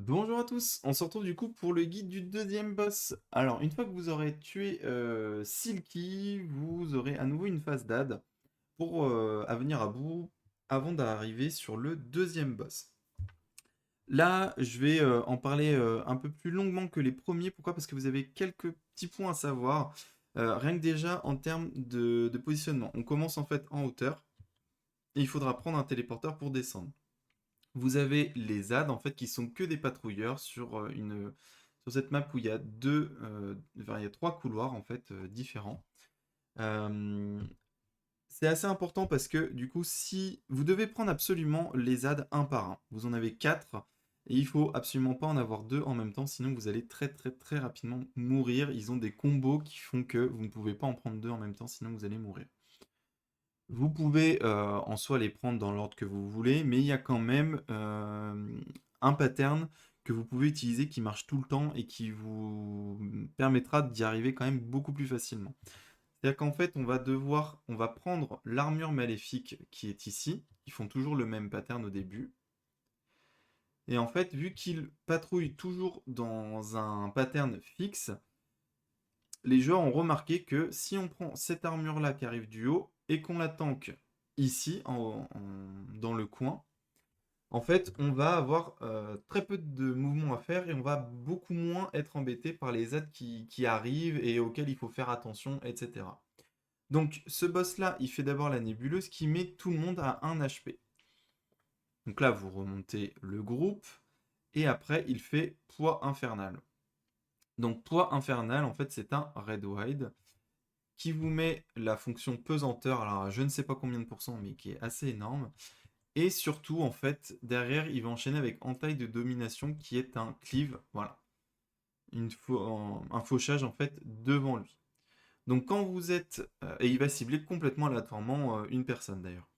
Bonjour à tous, on se retrouve du coup pour le guide du deuxième boss. Alors, une fois que vous aurez tué Silky, vous aurez à nouveau une phase d'ad pour à venir à bout avant d'arriver sur le deuxième boss. Là, je vais en parler un peu plus longuement que les premiers. Pourquoi? Parce que vous avez quelques petits points à savoir. Rien que déjà en termes de positionnement. On commence en fait en hauteur et il faudra prendre un téléporteur pour descendre. Vous avez les ZAD en fait qui sont que des patrouilleurs sur cette map où il y a il y a trois couloirs en fait différents. Euh, c'est assez important parce que du coup, si vous devez prendre absolument les ZAD un par un, vous en avez quatre et il faut absolument pas en avoir deux en même temps, sinon vous allez très très très rapidement mourir. Ils ont des combos qui font que vous ne pouvez pas en prendre deux en même temps, sinon vous allez mourir. Vous pouvez en soi les prendre dans l'ordre que vous voulez, mais il y a quand même un pattern que vous pouvez utiliser qui marche tout le temps et qui vous permettra d'y arriver quand même beaucoup plus facilement. C'est-à-dire qu'en fait, on va prendre l'armure maléfique qui est ici, ils font toujours le même pattern au début. Et en fait, vu qu'ils patrouillent toujours dans un pattern fixe, les joueurs ont remarqué que si on prend cette armure-là qui arrive du haut et qu'on la tank ici, dans le coin, en fait, on va avoir très peu de mouvements à faire et on va beaucoup moins être embêté par les ZAD qui arrivent et auxquels il faut faire attention, etc. Donc, ce boss-là, il fait d'abord la nébuleuse qui met tout le monde à 1 HP. Donc là, vous remontez le groupe et après, il fait poids infernal. Donc, poids infernal, en fait, c'est un red wide qui vous met la fonction pesanteur, alors je ne sais pas combien de pourcents, mais qui est assez énorme. Et surtout, en fait, derrière, il va enchaîner avec entaille de domination qui est un cleave, voilà, un fauchage en fait devant lui. Donc quand vous êtes, et il va cibler complètement aléatoirement une personne d'ailleurs.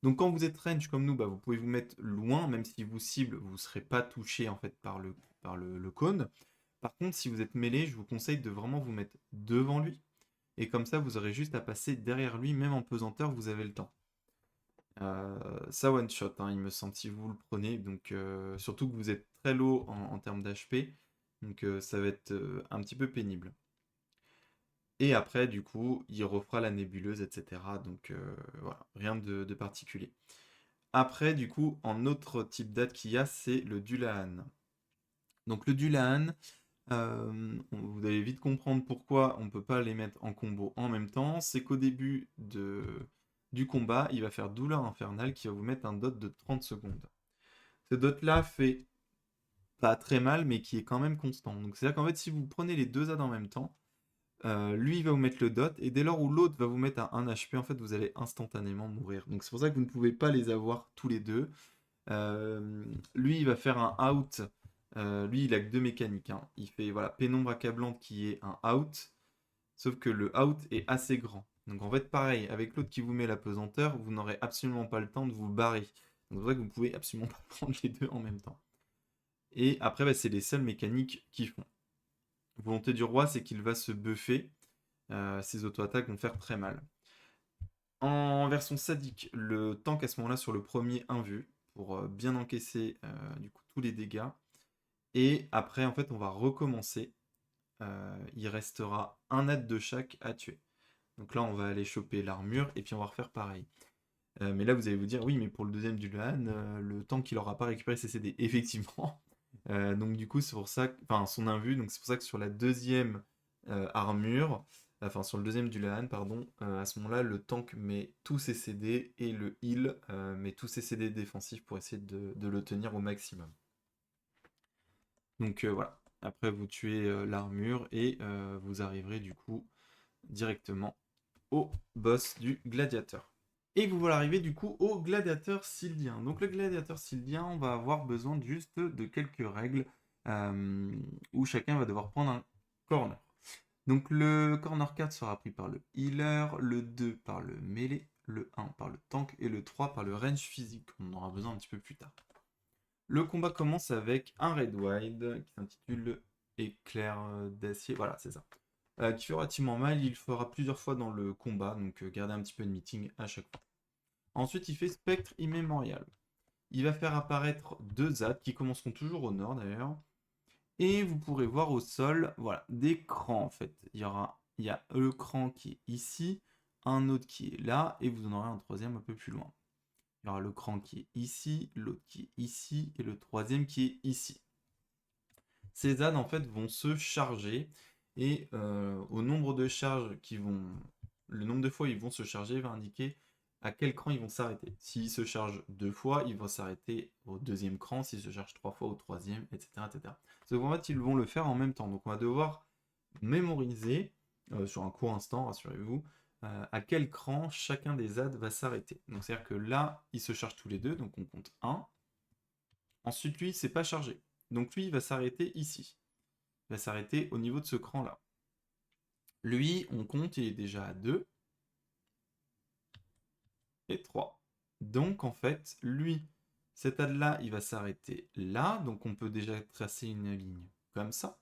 Donc quand vous êtes range comme nous, bah, vous pouvez vous mettre loin, même si vous cible, vous ne serez pas touché en fait par le cône. Par contre, si vous êtes mêlé, je vous conseille de vraiment vous mettre devant lui et comme ça, vous aurez juste à passer derrière lui, même en pesanteur, vous avez le temps. Ça one shot, hein, il me semble, si vous le prenez. Donc, surtout que vous êtes très low en termes d'HP. Donc, ça va être un petit peu pénible. Et après, du coup, il refera la nébuleuse, etc. Donc, voilà, rien de particulier. Après, du coup, en autre type d'ad qu'il y a, c'est le Dullahan. Donc, le Dullahan, vous allez vite comprendre pourquoi on ne peut pas les mettre en combo en même temps. C'est qu'au début du combat, il va faire douleur infernale qui va vous mettre un dot de 30 secondes. Ce dot-là fait pas très mal, mais qui est quand même constant. Donc c'est-à-dire qu'en fait, si vous prenez les deux ZAD en même temps, lui il va vous mettre le dot, et dès lors où l'autre va vous mettre à 1 HP, en fait, vous allez instantanément mourir. Donc c'est pour ça que vous ne pouvez pas les avoir tous les deux. Lui, il va faire un out. Lui, il a que deux mécaniques, hein. Il fait voilà, pénombre accablante qui est un out, sauf que le out est assez grand. Donc en fait, pareil, avec l'autre qui vous met la pesanteur, vous n'aurez absolument pas le temps de vous barrer. Donc c'est vrai que vous pouvez absolument pas prendre les deux en même temps. Et après, bah, c'est les seules mécaniques qui font. Volonté du roi, c'est qu'il va se buffer. Ses auto-attaques vont faire très mal. En version sadique, le tank à ce moment-là sur le premier invu pour bien encaisser du coup tous les dégâts. Et après, en fait, on va recommencer. Il restera un ad de chaque à tuer. Donc là, on va aller choper l'armure et puis on va refaire pareil. Mais là, vous allez vous dire, oui, mais pour le deuxième du LAN, le temps qu'il n'aura pas récupéré ses CD, effectivement. Donc du coup, c'est pour ça, enfin son invu, donc c'est pour ça que sur la deuxième armure, enfin sur le deuxième du LAN, pardon, à ce moment-là, le tank met tous ses CD et le heal met tous ses CD défensifs pour essayer de le tenir au maximum. Donc voilà. Après, vous tuez l'armure et vous arriverez du coup directement au boss du gladiateur. Et vous voilà arrivé du coup au gladiateur sylvien. Donc le gladiateur sylvien, on va avoir besoin juste de quelques règles euh, où chacun va devoir prendre un corner. Donc le corner 4 sera pris par le healer, le 2 par le melee, le 1 par le tank et le 3 par le range physique. On en aura besoin un petit peu plus tard. Le combat commence avec un red wide qui s'intitule éclair d'acier. Voilà, c'est ça. Qui fait relativement mal, il le fera plusieurs fois dans le combat, donc gardez un petit peu de meeting à chaque fois. Ensuite, il fait Spectre Immémorial. Il va faire apparaître deux ZAD qui commenceront toujours au nord d'ailleurs. Et vous pourrez voir au sol, voilà, des crans en fait. Il y a le cran qui est ici, un autre qui est là, et vous en aurez un troisième un peu plus loin. Il y aura le cran qui est ici, l'autre qui est ici, et le troisième qui est ici. Ces ZAD en fait vont se charger, et au nombre de charges qui vont... Le nombre de fois ils vont se charger va indiquer à quel cran ils vont s'arrêter. S'ils se chargent 2 fois, ils vont s'arrêter au deuxième cran, s'ils se chargent 3 fois au troisième, etc. etc. Parce qu'en fait, ils vont le faire en même temps. Donc on va devoir mémoriser, sur un court instant, rassurez-vous, à quel cran chacun des ZAD va s'arrêter. Donc c'est-à-dire que là, ils se chargent tous les deux, donc on compte 1. Ensuite, lui, c'est pas chargé. Donc lui, il va s'arrêter ici. Il va s'arrêter au niveau de ce cran-là. Lui, on compte, il est déjà à 2 et 3. Donc en fait, lui, cet ZAD-là, il va s'arrêter là. Donc on peut déjà tracer une ligne comme ça.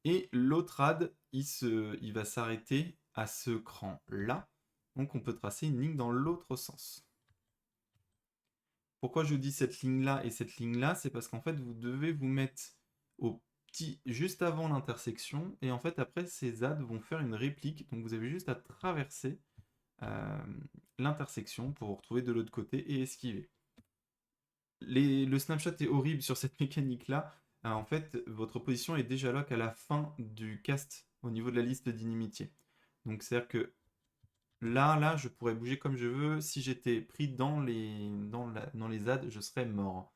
Et l'autre rad, il va s'arrêter à ce cran-là. Donc on peut tracer une ligne dans l'autre sens. Pourquoi je vous dis cette ligne-là et cette ligne-là? C'est parce qu'en fait, vous devez vous mettre au juste avant l'intersection. Et en fait, après, ces ZAD vont faire une réplique. Donc vous avez juste à traverser l'intersection pour vous retrouver de l'autre côté et esquiver. Le snapshot est horrible sur cette mécanique-là. En fait, votre position est déjà lock à la fin du cast au niveau de la liste d'inimitié. Donc c'est-à-dire que là, je pourrais bouger comme je veux. Si j'étais pris dans les ZAD, je serais mort.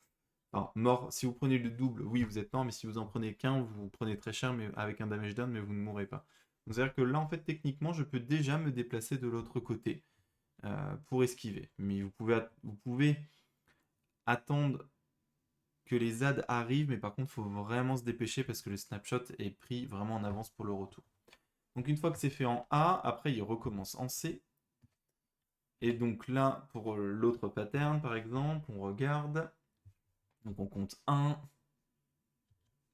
Enfin, mort, si vous prenez le double, oui, vous êtes mort, mais si vous en prenez qu'un, vous prenez très cher mais avec un damage down, mais vous ne mourrez pas. Donc c'est-à-dire que là, en fait, techniquement, je peux déjà me déplacer de l'autre côté pour esquiver. Mais vous pouvez attendre que les ZAD arrivent, mais par contre, il faut vraiment se dépêcher parce que le snapshot est pris vraiment en avance pour le retour. Donc une fois que c'est fait en A, après il recommence en C. Et donc là, pour l'autre pattern, par exemple, on regarde. Donc on compte 1.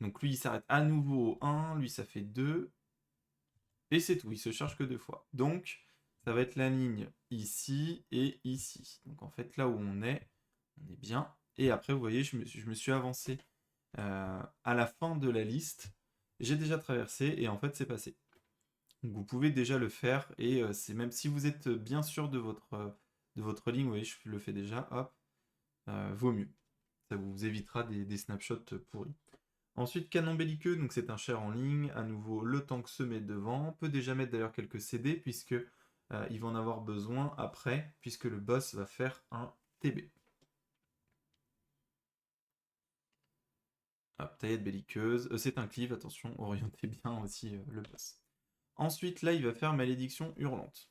Donc lui, il s'arrête à nouveau au 1. Lui, ça fait 2. Et c'est tout, il se charge que 2 fois. Donc, ça va être la ligne ici et ici. Donc en fait, là où on est bien. Et après, vous voyez, je me suis avancé à la fin de la liste. J'ai déjà traversé et en fait, c'est passé. Donc vous pouvez déjà le faire et c'est même si vous êtes bien sûr de votre ligne, vous voyez, je le fais déjà, hop, vaut mieux. Ça vous évitera des snapshots pourris. Ensuite, canon belliqueux, donc c'est un char en ligne. À nouveau, le tank se met devant. On peut déjà mettre d'ailleurs quelques CD puisque il va en avoir besoin après, puisque le boss va faire un TB. Hop, taillette belliqueuse. C'est un cleave, attention, orientez bien aussi le boss. Ensuite, là, il va faire malédiction hurlante.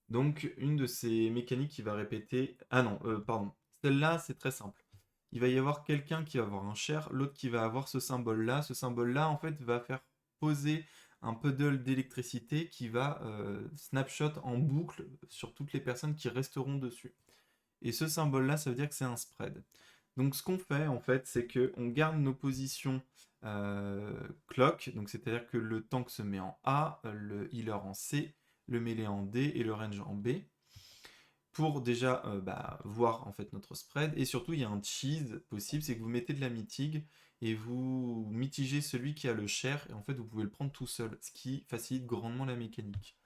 Donc, une de ces mécaniques qui va répéter... Ah non, pardon. Celle-là, c'est très simple. Il va y avoir quelqu'un qui va avoir un chair, l'autre qui va avoir ce symbole-là. Ce symbole-là, en fait, va faire poser un puddle d'électricité qui va snapshot en boucle sur toutes les personnes qui resteront dessus. Et ce symbole-là, ça veut dire que c'est un spread. Donc ce qu'on fait, en fait, c'est qu'on garde nos positions clock, donc c'est-à-dire que le tank se met en A, le healer en C, le melee en D et le range en B, pour déjà voir en fait notre spread. Et surtout, il y a un cheese possible, c'est que vous mettez de la mitige et vous mitigez celui qui a le share, et en fait, vous pouvez le prendre tout seul, ce qui facilite grandement la mécanique.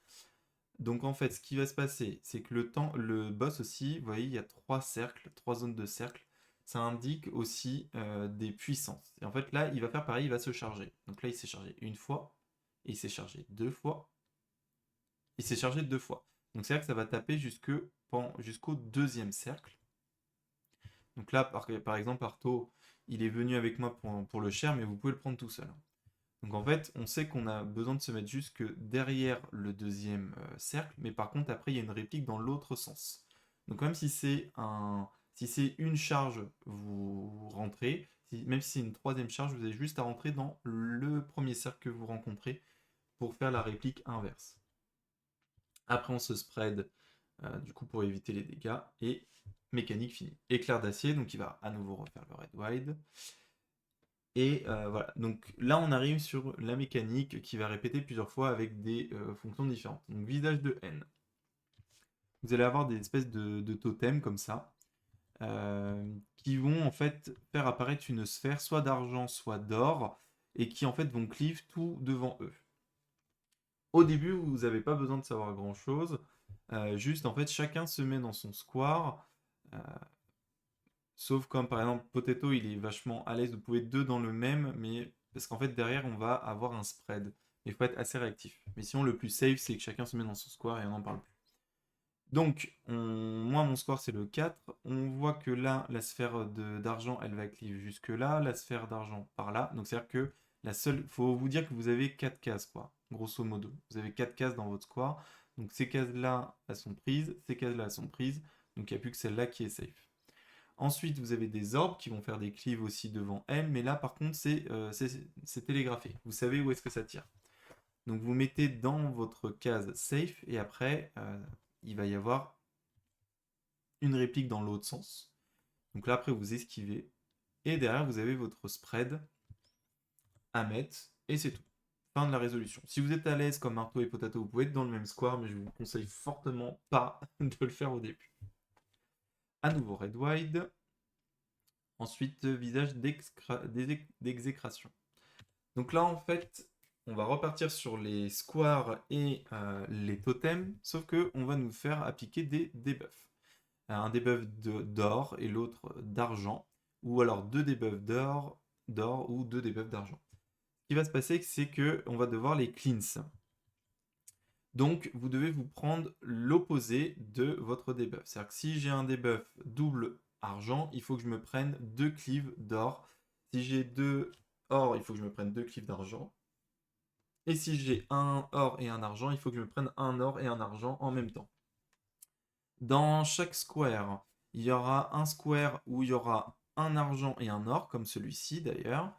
Donc en fait, ce qui va se passer, c'est que le boss aussi, vous voyez, il y a 3 cercles, 3 zones de cercle. Ça indique aussi des puissances. Et en fait, là, il va faire pareil, il va se charger. Donc là, il s'est chargé une fois, et il s'est chargé 2 fois, il s'est chargé 2 fois. Donc c'est là que ça va taper jusqu'au deuxième cercle. Donc là, par exemple, Arto, il est venu avec moi pour le share, mais vous pouvez le prendre tout seul. Donc en fait, on sait qu'on a besoin de se mettre jusque derrière le deuxième cercle, mais par contre, après, il y a une réplique dans l'autre sens. Donc même si c'est une charge, vous rentrez. Même si c'est une troisième charge, vous avez juste à rentrer dans le premier cercle que vous rencontrez pour faire la réplique inverse. Après, on se spread du coup pour éviter les dégâts et mécanique finie. Éclair d'acier, donc il va à nouveau refaire le red wide. Et voilà, donc là on arrive sur la mécanique qui va répéter plusieurs fois avec des fonctions différentes. Donc visage de haine. Vous allez avoir des espèces de totems comme ça. qui vont en fait faire apparaître une sphère soit d'argent, soit d'or, et qui en fait vont cleave tout devant eux. Au début, vous n'avez pas besoin de savoir grand-chose, juste en fait chacun se met dans son square, euh, sauf comme par exemple Potato, il est vachement à l'aise, vous pouvez être deux dans le même, mais parce qu'en fait derrière on va avoir un spread. Il faut être assez réactif. Mais sinon le plus safe c'est que chacun se met dans son square et on n'en parle plus. Donc, moi, mon score, c'est le 4. On voit que là, la sphère d'argent, elle va cleave jusque là, la sphère d'argent par là. Donc, c'est-à-dire que la seule. Faut vous dire que vous avez 4 cases, quoi, grosso modo. Vous avez 4 cases dans votre score. Donc, ces cases-là, elles sont prises. Ces cases-là, elles sont prises. Donc, il n'y a plus que celle-là qui est safe. Ensuite, vous avez des orbes qui vont faire des cleaves aussi devant elles. Mais là, par contre, c'est télégraphé. Vous savez où est-ce que ça tire. Donc, vous mettez dans votre case safe. Et après, il va y avoir une réplique dans l'autre sens. Donc là, après, vous esquivez. Et derrière, vous avez votre spread à mettre. Et c'est tout. Fin de la résolution. Si vous êtes à l'aise comme Marteau et Potato, vous pouvez être dans le même square, mais je vous conseille fortement pas de le faire au début. À nouveau, red wide. Ensuite, visage d'exécration. Donc là, en fait, on va repartir sur les squares et les totems, sauf que on va nous faire appliquer des debuffs. Un debuff d'or et l'autre d'argent, ou alors deux debuffs d'or ou deux debuffs d'argent. Ce qui va se passer, c'est que on va devoir les cleanse. Donc, vous devez vous prendre l'opposé de votre debuff. C'est-à-dire que si j'ai un debuff double argent, il faut que je me prenne deux cleaves d'or. Si j'ai deux or, il faut que je me prenne deux cleaves d'argent. Et si j'ai un or et un argent, il faut que je me prenne un or et un argent en même temps. Dans chaque square, il y aura un square où il y aura un argent et un or, comme celui-ci d'ailleurs.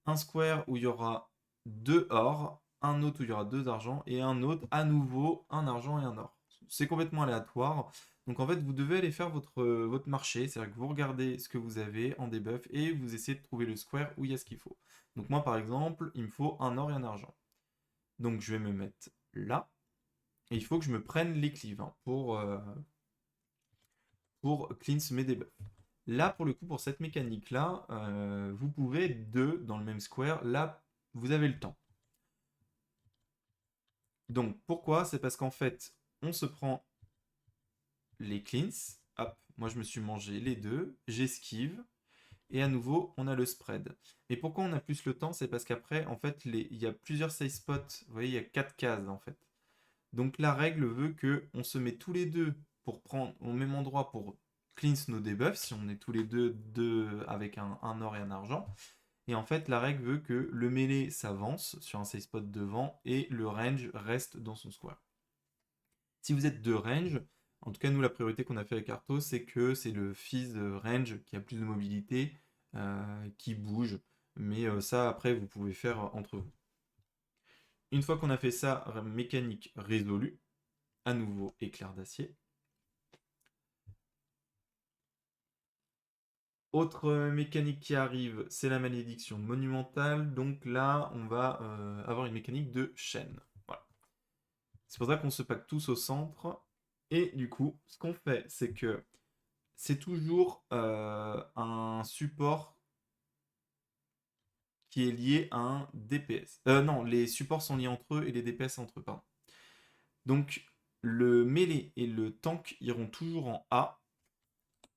Un square où il y aura deux or, un autre où il y aura deux argents, et un autre à nouveau un argent et un or. C'est complètement aléatoire. Donc en fait, vous devez aller faire votre marché, c'est-à-dire que vous regardez ce que vous avez en debuff et vous essayez de trouver le square où il y a ce qu'il faut. Donc moi par exemple, il me faut un or et un argent. Donc je vais me mettre là, et il faut que je me prenne les cleaves hein, pour cleanse mes debuffs. Là, pour le coup, pour cette mécanique-là, vous pouvez être deux dans le même square. Là, vous avez le temps. Donc, pourquoi? C'est parce qu'en fait, on se prend les cleans. Hop, moi je me suis mangé les deux. J'esquive. Et à nouveau, on a le spread. Et pourquoi on a plus le temps? C'est parce qu'après, en fait, il y a plusieurs save spots. Vous voyez, il y a 4 cases, en fait. Donc, la règle veut que on se met tous les deux pour prendre au même endroit pour cleanse nos debuffs, si on est tous les deux avec un or et un argent. Et en fait, la règle veut que le mêlée s'avance sur un save spot devant et le range reste dans son square. Si vous êtes de range, en tout cas nous la priorité qu'on a fait avec Arthos, c'est que c'est le fils de range qui a plus de mobilité, qui bouge. Mais ça après vous pouvez faire entre vous. Une fois qu'on a fait ça, mécanique résolue, à nouveau éclair d'acier. Autre mécanique qui arrive, c'est la malédiction monumentale. Donc là, on va avoir une mécanique de chaîne. Voilà. C'est pour ça qu'on se pack tous au centre. Et du coup, ce qu'on fait, c'est que c'est toujours un support qui est lié à un DPS. Non, les supports sont liés entre eux et les DPS entre eux, pardon. Donc, le melee et le tank iront toujours en A.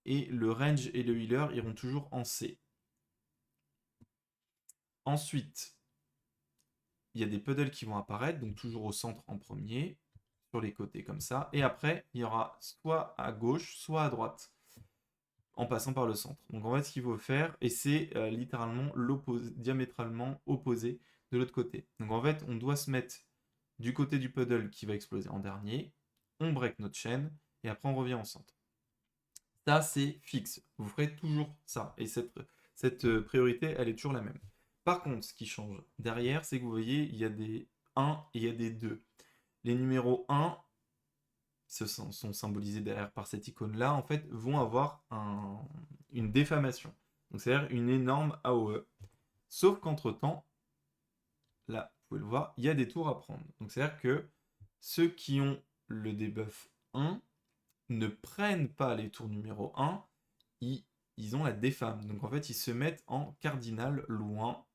Et le range et le healer iront toujours en C. Ensuite, il y a des puddles qui vont apparaître, donc toujours au centre en premier, sur les côtés comme ça. Et après, il y aura soit à gauche, soit à droite, en passant par le centre. Donc en fait, ce qu'il faut faire, et c'est littéralement diamétralement opposé de l'autre côté. Donc en fait, on doit se mettre du côté du puddle qui va exploser en dernier, on break notre chaîne, et après on revient au centre. Ça, c'est fixe. Vous ferez toujours ça. Et cette priorité, elle est toujours la même. Par contre, ce qui change derrière, c'est que vous voyez, il y a des 1 et il y a des 2. Les numéros 1 sont symbolisés derrière par cette icône-là, en fait, vont avoir une défamation. Donc, c'est-à-dire une énorme AOE. Sauf qu'entre-temps, là, vous pouvez le voir, il y a des tours à prendre. Donc, c'est-à-dire que ceux qui ont le debuff 1 ne prennent pas les tours numéro 1, ils, ils ont la défame. Donc en fait, ils se mettent en cardinal loin.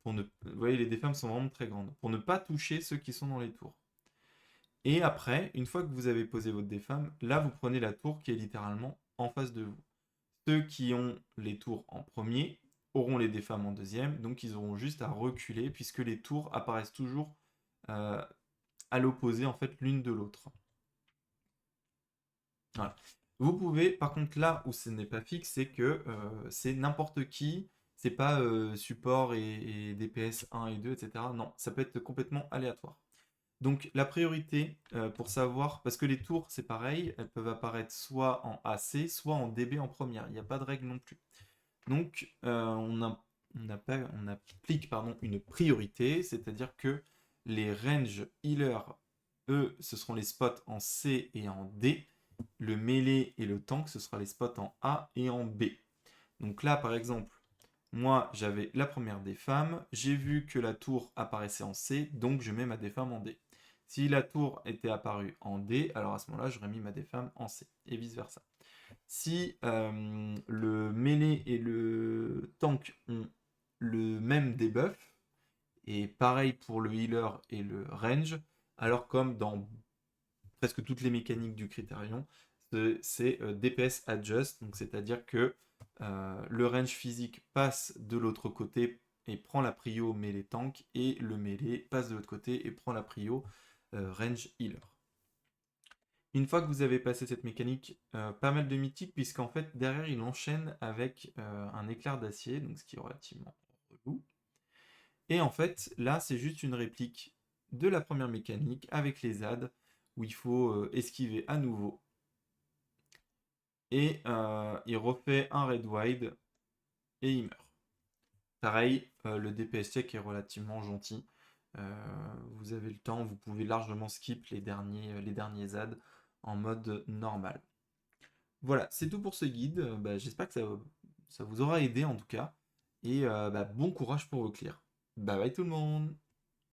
Vous voyez, les défames sont vraiment très grandes. Pour ne pas toucher ceux qui sont dans les tours. Et après, une fois que vous avez posé votre défame, là, vous prenez la tour qui est littéralement en face de vous. Ceux qui ont les tours en premier auront les défames en deuxième, donc ils auront juste à reculer puisque les tours apparaissent toujours euh, à l'opposé en fait l'une de l'autre. Voilà. Vous pouvez, par contre, là où ce n'est pas fixe, c'est que c'est n'importe qui, c'est pas support et DPS 1 et 2, etc. Non, ça peut être complètement aléatoire. Donc la priorité pour savoir, parce que les tours c'est pareil, elles peuvent apparaître soit en AC, soit en DB en première. Il n'y a pas de règle non plus. Donc on applique une priorité, c'est-à-dire que les range healers, eux, ce seront les spots en C et en D. Le mêlée et le tank, ce sera les spots en A et en B. Donc là, par exemple, moi, j'avais la première des femmes, j'ai vu que la tour apparaissait en C, donc je mets ma défame en D. Si la tour était apparue en D, alors à ce moment-là, j'aurais mis ma défame en C, et vice-versa. Si le mêlée et le tank ont le même debuff, et pareil pour le healer et le range, alors comme dans presque toutes les mécaniques du critérion, c'est DPS adjust, donc c'est-à-dire que le range physique passe de l'autre côté et prend la prio mêlée tank, et le mêlée passe de l'autre côté et prend la prio range healer. Une fois que vous avez passé cette mécanique, pas mal de mythiques, puisqu'en fait derrière il enchaîne avec un éclair d'acier, donc ce qui est relativement relou. Et en fait là c'est juste une réplique de la première mécanique avec les ZAD, où il faut esquiver à nouveau. Et il refait un red wide et il meurt. Pareil, le DPS check est relativement gentil. Vous avez le temps, vous pouvez largement skip les derniers ZAD en mode normal. Voilà, c'est tout pour ce guide. J'espère que ça vous aura aidé en tout cas. Et bon courage pour vos clears. Bye bye tout le monde!